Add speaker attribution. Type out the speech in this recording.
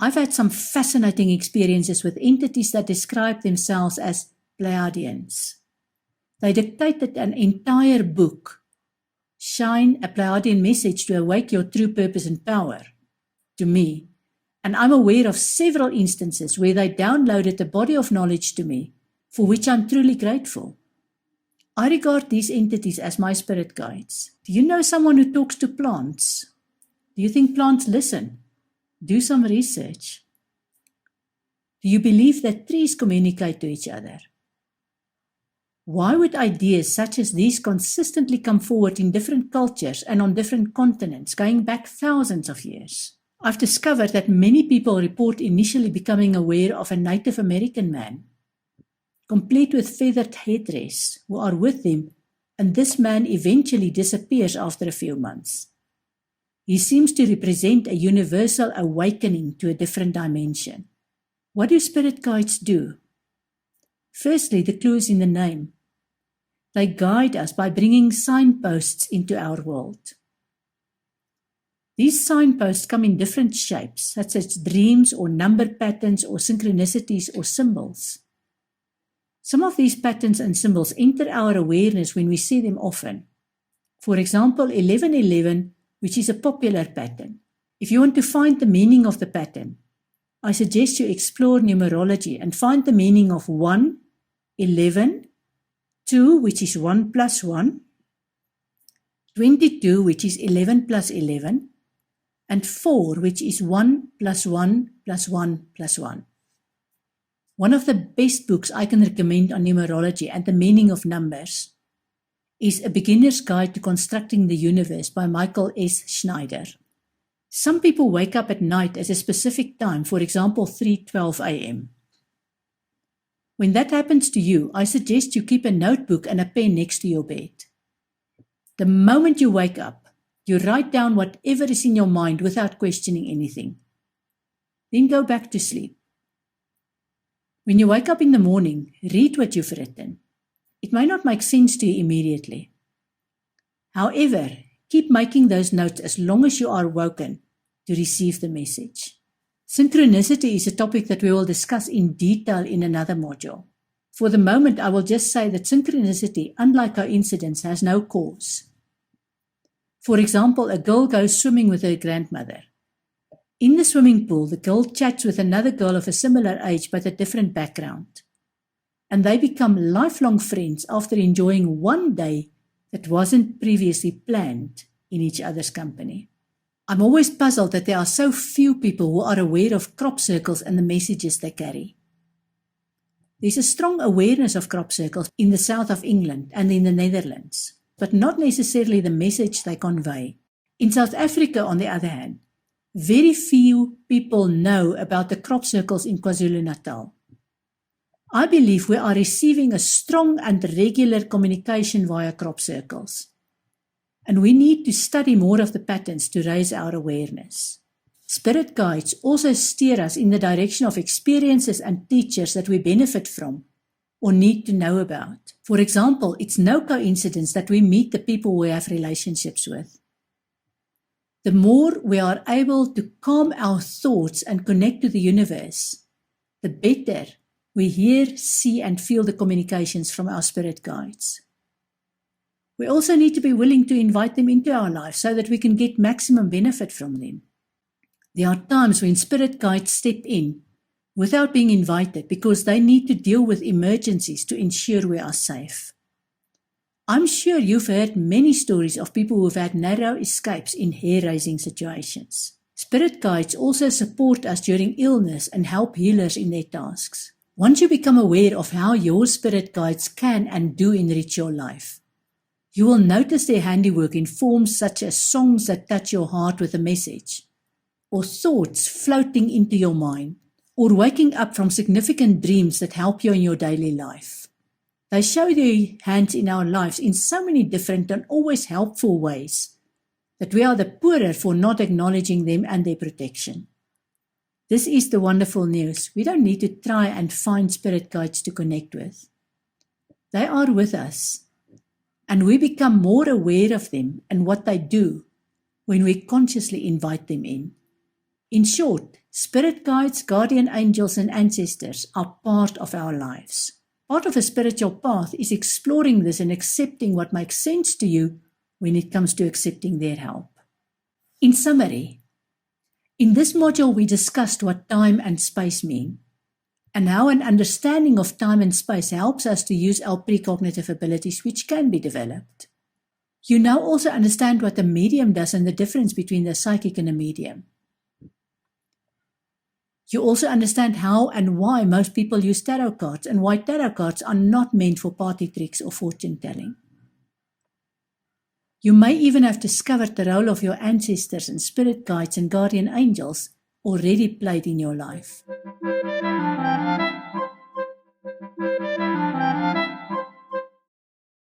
Speaker 1: I've had some fascinating experiences with entities that describe themselves as Pleiadians. They dictated an entire book, Shine, a Pleiadian message to awake your true purpose and power, to me. And I'm aware of several instances where they downloaded a body of knowledge to me, for which I'm truly grateful. I regard these entities as my spirit guides. Do you know someone who talks to plants? Do you think plants listen? Do some research. Do you believe that trees communicate to each other? Why would ideas such as these consistently come forward in different cultures and on different continents, going back thousands of years? I've discovered that many people report initially becoming aware of a Native American man, complete with feathered headdress, who are with them, and this man eventually disappears after a few months. He seems to represent a universal awakening to a different dimension. What do spirit guides do? Firstly, the clue is in the name. They guide us by bringing signposts into our world. These signposts come in different shapes, such as dreams or number patterns or synchronicities or symbols. Some of these patterns and symbols enter our awareness when we see them often. For example, 1111, which is a popular pattern. If you want to find the meaning of the pattern, I suggest you explore numerology and find the meaning of 1, 11, 2, which is 1 plus 1, 22, which is 11 plus 11, and 4, which is 1 plus 1 plus 1 plus 1. One of the best books I can recommend on numerology and the meaning of numbers is A Beginner's Guide to Constructing the Universe by Michael S. Schneider. Some people wake up at night at a specific time, for example 3:12 a.m. When that happens to you, I suggest you keep a notebook and a pen next to your bed. The moment you wake up, you write down whatever is in your mind without questioning anything. Then go back to sleep. When you wake up in the morning, read what you've written. It may not make sense to you immediately. However, keep making those notes as long as you are woken to receive the message. Synchronicity is a topic that we will discuss in detail in another module. For the moment, I will just say that synchronicity, unlike coincidence, has no cause. For example, a girl goes swimming with her grandmother. In the swimming pool, the girl chats with another girl of a similar age but a different background. And they become lifelong friends after enjoying one day that wasn't previously planned in each other's company. I'm always puzzled that there are so few people who are aware of crop circles and the messages they carry. There's a strong awareness of crop circles in the south of England and in the Netherlands, but not necessarily the message they convey. In South Africa, on the other hand, very few people know about the crop circles in KwaZulu-Natal. I believe we are receiving a strong and regular communication via crop circles, and we need to study more of the patterns to raise our awareness. Spirit guides also steer us in the direction of experiences and teachers that we benefit from or need to know about. For example, it's no coincidence that we meet the people we have relationships with. The more we are able to calm our thoughts and connect to the universe, the better we hear, see, and feel the communications from our spirit guides. We also need to be willing to invite them into our lives so that we can get maximum benefit from them. There are times when spirit guides step in without being invited because they need to deal with emergencies to ensure we are safe. I'm sure you've heard many stories of people who've had narrow escapes in hair-raising situations. Spirit guides also support us during illness and help healers in their tasks. Once you become aware of how your spirit guides can and do enrich your life, you will notice their handiwork in forms such as songs that touch your heart with a message, or thoughts floating into your mind, or waking up from significant dreams that help you in your daily life. They show their hands in our lives in so many different and always helpful ways that we are the poorer for not acknowledging them and their protection. This is the wonderful news. We don't need to try and find spirit guides to connect with. They are with us, and we become more aware of them and what they do when we consciously invite them in. In short, spirit guides, guardian angels, and ancestors are part of our lives. Part of a spiritual path is exploring this and accepting what makes sense to you when it comes to accepting their help. In summary, in this module we discussed what time and space mean, and how an understanding of time and space helps us to use our precognitive abilities, which can be developed. You now also understand what a medium does and the difference between a psychic and a medium. You also understand how and why most people use tarot cards and why tarot cards are not meant for party tricks or fortune telling. You may even have discovered the role of your ancestors and spirit guides and guardian angels already played in your life.